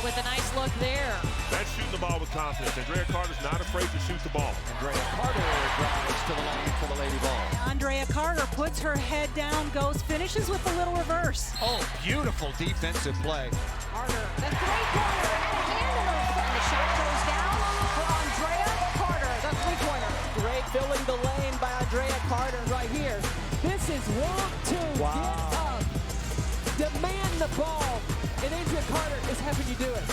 with a nice look there. That's shooting the ball with confidence. Andraya Carter's not afraid to shoot the ball. Andraya Carter drives to the lane for the Lady Ball. Andraya Carter puts her head down, finishes with a little reverse. Oh, beautiful defensive play. Carter, the three-pointer, handler, and the shot goes down for Andraya Carter, the three-pointer. Great filling the lane by Andraya Carter right here. This is want to get up, demand the ball, and Andraya Carter is helping you do it.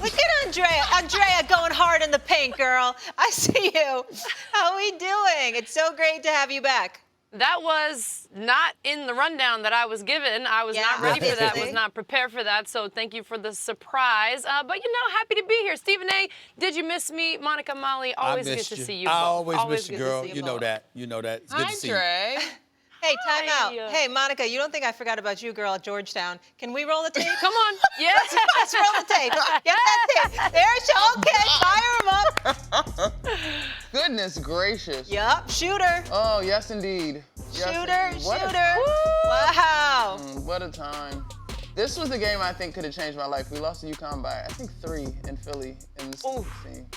Look at Andraya going hard in the paint, girl. I see you. How are we doing? It's so great to have you back. That was not in the rundown that I was given. I was not ready for that, was not prepared for that, so thank you for the surprise. But, happy to be here. Stephen A., did you miss me? Monica, Molly, always good to see you. I always miss you, girl. You know that. It's good to see you. Hey, time out. Hey, Monica, you don't think I forgot about you, girl, at Georgetown. Can we roll the tape? Come on. Yes. Let's roll the tape. Get that tape. There she Okay, fire him up. Goodness gracious. Yup, shooter. Oh, yes, indeed. Shooter. Wow. What a time. This was the game I think could have changed my life. We lost to UConn by, I think, 3 in Philly in the scene.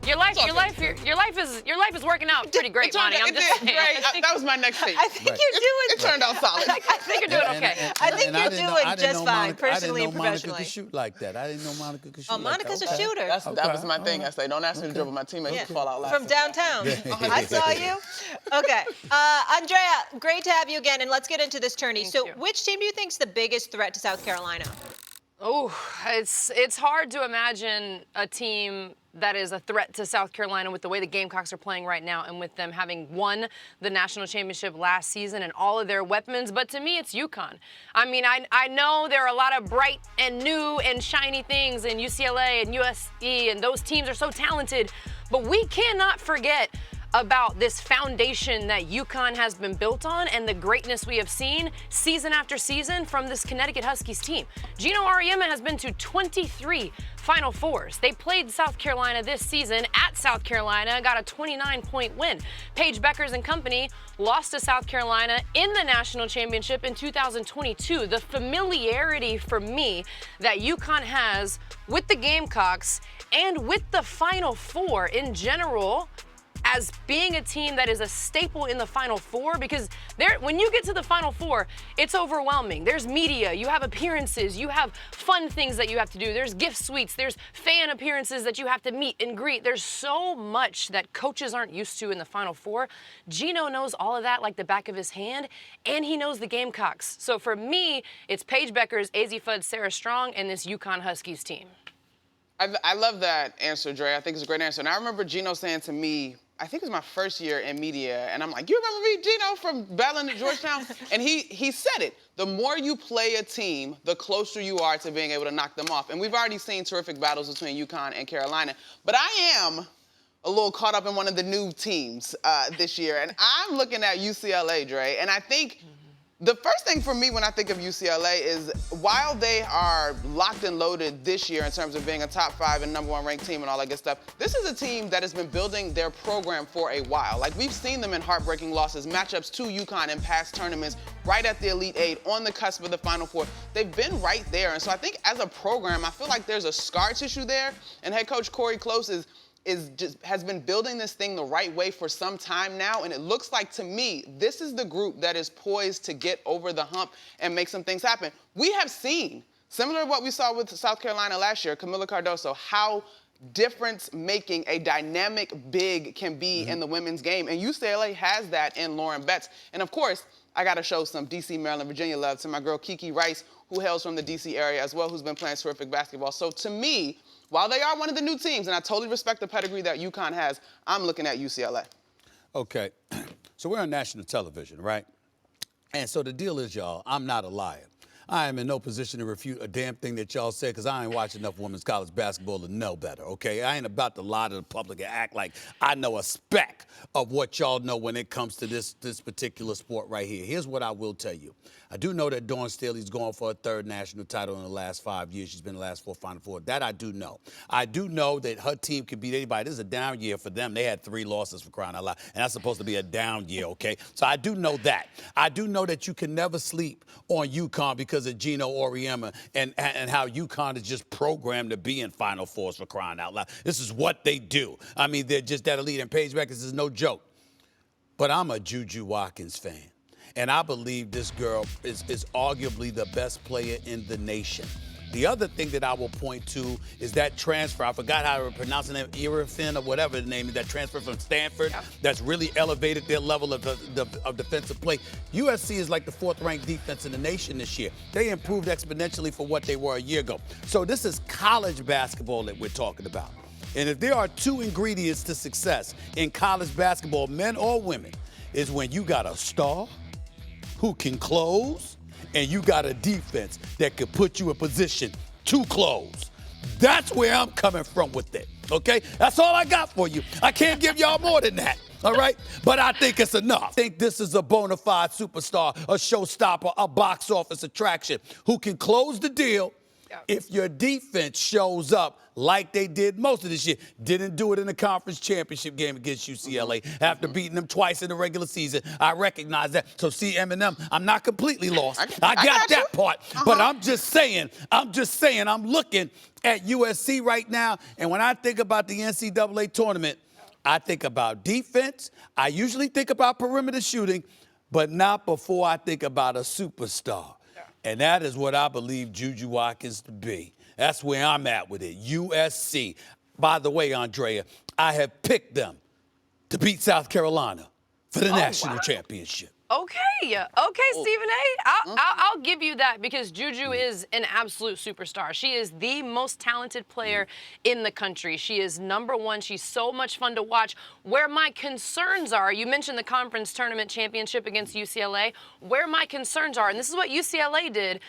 Your life is working out pretty great, Monty. I'm just saying. That was my next take. I think you're doing. It turned out solid. I think you're doing okay. I think you're doing just fine, personally and professionally. Monica could shoot like that. I didn't know Monica could shoot. Oh, Monica's a shooter. That was my thing. I say, don't ask me to dribble my teammates to fall out laughing. From downtown. I saw you. Okay. Andraya, great to have you again, and let's get into this tourney. So which team do you think is the biggest threat to South Carolina? Oh, it's hard to imagine a team that is a threat to South Carolina with the way the Gamecocks are playing right now and with them having won the national championship last season and all of their weapons. But to me, it's UConn. I mean, I know there are a lot of bright and new and shiny things in UCLA and USC, and those teams are so talented. But we cannot forget about this foundation that UConn has been built on and the greatness we have seen season after season from this Connecticut Huskies team. Gino Auriemma has been to 23 Final Fours. They played South Carolina this season at South Carolina, got a 29-point win. Paige, Bueckers and company lost to South Carolina in the national championship in 2022. The familiarity for me that UConn has with the Gamecocks and with the Final Four in general, as being a team that is a staple in the Final Four, because when you get to the Final Four, it's overwhelming. There's media, you have appearances, you have fun things that you have to do. There's gift suites, there's fan appearances that you have to meet and greet. There's so much that coaches aren't used to in the Final Four. Gino knows all of that like the back of his hand, and he knows the Gamecocks. So for me, it's Paige Bueckers, Azzi Fudd, Sarah Strong, and this UConn Huskies team. I love that answer, Dre. I think it's a great answer. And I remember Gino saying to me, I think it was my first year in media, and I'm like, you remember me, Gino, from battling at Georgetown? And he said it. The more you play a team, the closer you are to being able to knock them off. And we've already seen terrific battles between UConn and Carolina. But I am a little caught up in one of the new teams this year, and I'm looking at UCLA, Dre. And I think the first thing for me when I think of UCLA is while they are locked and loaded this year in terms of being a top 5 and #1 ranked team and all that good stuff, this is a team that has been building their program for a while. Like, we've seen them in heartbreaking losses, matchups to UConn in past tournaments, right at the Elite 8, on the cusp of the Final Four. They've been right there. And so I think as a program, I feel like there's a scar tissue there. And head coach Corey Close has been building this thing the right way for some time now, and it looks like, to me, this is the group that is poised to get over the hump and make some things happen. We have seen, similar to what we saw with South Carolina last year, Camila Cardoso, how difference-making a dynamic big can be in the women's game, and UCLA has that in Lauren Betts. And of course, I got to show some D.C., Maryland, Virginia love to my girl Kiki Rice, who hails from the D.C. area as well, who's been playing terrific basketball. So to me, while they are one of the new teams, and I totally respect the pedigree that UConn has, I'm looking at UCLA. Okay, so we're on national television, right? And so the deal is, y'all, I'm not a liar. I am in no position to refute a damn thing that y'all said, because I ain't watching enough women's college basketball to know better, okay? I ain't about to lie to the public and act like I know a speck of what y'all know when it comes to this particular sport right here. Here's what I will tell you. I do know that Dawn Staley's going for a 3rd national title in the last 5 years. She's been in the last 4 Final Four. That I do know. I do know that her team can beat anybody. This is a down year for them. They had 3 losses, for crying out loud, and that's supposed to be a down year, okay? So I do know that. I do know that you can never sleep on UConn, because because of Gino Auriemma and how UConn is just programmed to be in Final Fours, for crying out loud. This is what they do. I mean, they're just that elite, and Paige Bueckers is no joke. But I'm a Juju Watkins fan, and I believe this girl is arguably the best player in the nation. The other thing that I will point to is that transfer. I forgot how to pronounce the name, Irifin or whatever the name is, that transfer from Stanford that's really elevated their level of defensive play. USC is like the 4th-ranked defense in the nation this year. They improved exponentially from what they were a year ago. So this is college basketball that we're talking about. And if there are 2 ingredients to success in college basketball, men or women, is when you got a star who can close and you got a defense that could put you in position to close. That's where I'm coming from with it, okay? That's all I got for you. I can't give y'all more than that, all right? But I think it's enough. I think this is a bona fide superstar, a showstopper, a box office attraction who can close the deal if your defense shows up like they did most of this year. Didn't do it in the conference championship game against UCLA after beating them twice in the regular season. I recognize that. So see, Eminem, I'm not completely lost. I got that part. But I'm just saying, I'm looking at USC right now, and when I think about the NCAA tournament, I think about defense. I usually think about perimeter shooting, but not before I think about a superstar. And that is what I believe Juju Watkins to be. That's where I'm at with it. USC. By the way, Andraya, I have picked them to beat South Carolina for the national championship. Okay, Stephen A. I'll give you that because Juju is an absolute superstar. She is the most talented player in the country. She is #1. She's so much fun to watch. Where my concerns are, you mentioned the conference tournament championship against UCLA. Where my concerns are, and this is what UCLA did,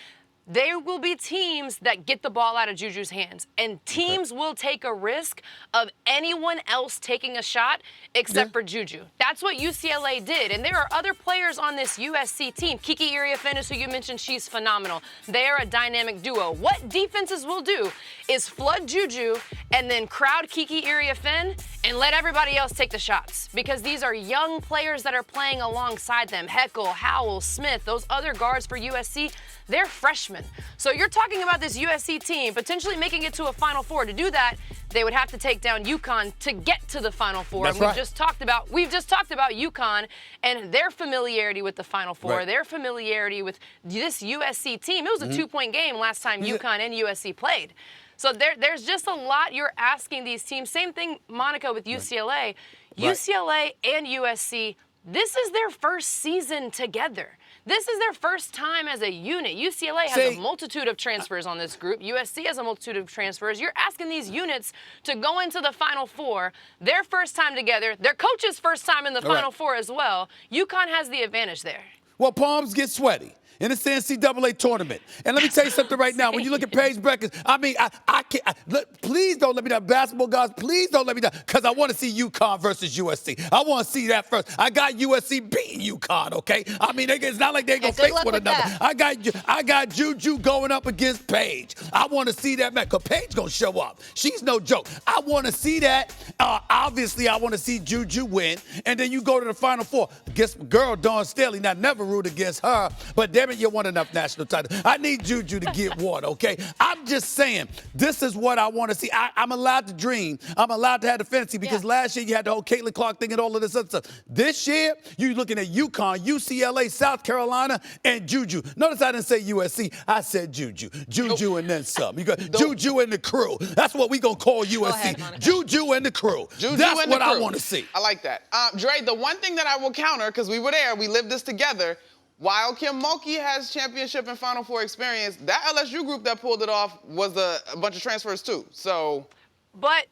there will be teams that get the ball out of Juju's hands, and teams will take a risk of anyone else taking a shot except for Juju. That's what UCLA did, and there are other players on this USC team. Kiki Iriafen is who you mentioned. She's phenomenal. They are a dynamic duo. What defenses will do is flood Juju and then crowd Kiki Iriafen and let everybody else take the shots because these are young players that are playing alongside them. Heckle, Howell, Smith, those other guards for USC, they're freshmen. So you're talking about this USC team potentially making it to a Final Four. To do that, they would have to take down UConn to get to the Final Four. That's and right. We've just talked about UConn and their familiarity with the Final Four, their familiarity with this USC team. It was a 2-point game last time UConn and USC played. So there's just a lot you're asking these teams. Same thing, Monica, with UCLA. UCLA and USC, this is their first season together. This is their first time as a unit. UCLA has a multitude of transfers on this group. USC has a multitude of transfers. You're asking these units to go into the Final Four, their first time together, their coach's first time in the Final Four as well. UConn has the advantage there. Well, palms get sweaty in the NCAA tournament. And let me tell you something right now. When you look at Paige Bueckers, I mean, I can't. Please don't let me down. Basketball guys, please don't let me down. Because I want to see UConn versus USC. I want to see that first. I got USC beating UConn, okay? I mean, it's not like they're going to face one another. I got Juju going up against Paige. I want to see that match because Paige going to show up. She's no joke. I want to see that. Obviously, I want to see Juju win. And then you go to the Final Four. Against girl Dawn Staley. Now, never root against her. But damn it, you won enough national titles. I need Juju to get one, okay? I'm just saying, this is what I want to see. I'm allowed to dream. I'm allowed to have the fantasy because last year you had the whole Caitlin Clark thing and all of this other stuff. This year, you're looking at UConn, UCLA, South Carolina, and Juju. Notice I didn't say USC. I said Juju. Juju and then some. You got Juju and the crew. That's what we going to call USC. Juju and the crew. That's what I want to see. I like that. Dre, the one thing that I will counter, because we were there, we lived this together, while Kim Mulkey has championship and Final Four experience, that LSU group that pulled it off was a bunch of transfers too. So, but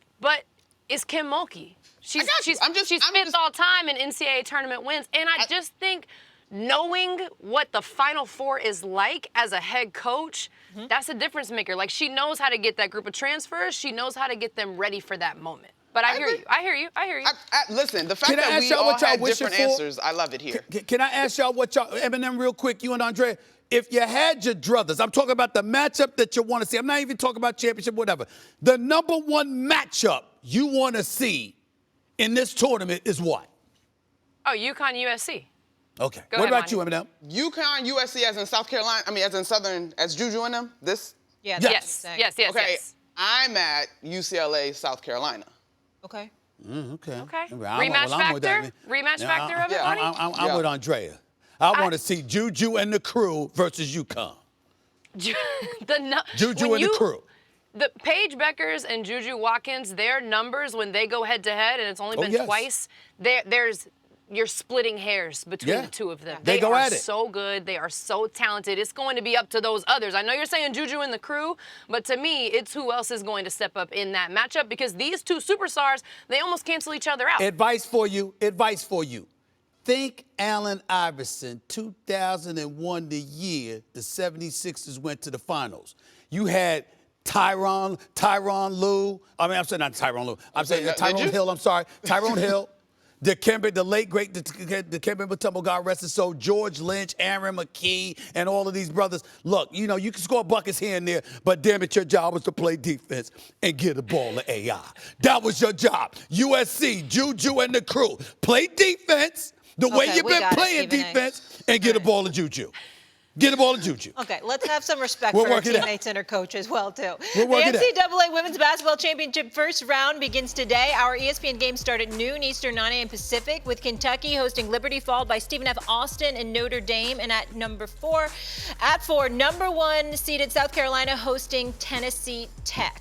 it's Kim Mulkey. She's fifth all time in NCAA tournament wins, and I just think knowing what the Final Four is like as a head coach, that's a difference maker. Like she knows how to get that group of transfers. She knows how to get them ready for that moment. But I hear you. Listen, the fact that we all had different answers, I love it here. Can I ask y'all what y'all, Eminem, real quick, you and Andre, if you had your druthers, I'm talking about the matchup that you want to see. I'm not even talking about championship, whatever. The #1 matchup you want to see in this tournament is what? Oh, UConn, USC. Okay. Go What ahead, about you, Monty. Eminem? UConn, USC, as in South Carolina. I mean, as in Southern, as Juju and them. This. Yeah. Yes. Okay. Yes. I'm at UCLA, South Carolina. Okay. Okay. Okay. Rematch factor? Rematch factor of it, Monty? I'm with Andraya. I want to see Juju and the crew versus UConn. Juju and the crew. The Paige Bueckers and Juju Watkins, their numbers when they go head to head, and it's only been twice. You're splitting hairs between the two of them. They go are at it. So good. They are so talented. It's going to be up to those others. I know you're saying Juju and the crew, but to me, it's who else is going to step up in that matchup because these two superstars, they almost cancel each other out. Advice for you. Think Allen Iverson, 2001, the year the 76ers went to the finals. You had Tyrone Hill. The late, great Dikembe Mutombo, God rest his soul, George Lynch, Aaron McKee, and all of these brothers. Look, you can score buckets here and there, but damn it, your job was to play defense and get the ball to AI. That was your job. USC, Juju and the crew. Play defense the way you've been playing defense and get the ball to Juju. Get the ball to Juju. Okay, let's have some respect for our teammates and our coach as well, too. The NCAA Women's Basketball Championship first round begins today. Our ESPN games start at noon Eastern, 9 a.m. Pacific, with Kentucky hosting Liberty, followed by Stephen F. Austin and Notre Dame. And at number 4, number 1 seeded South Carolina hosting Tennessee Tech.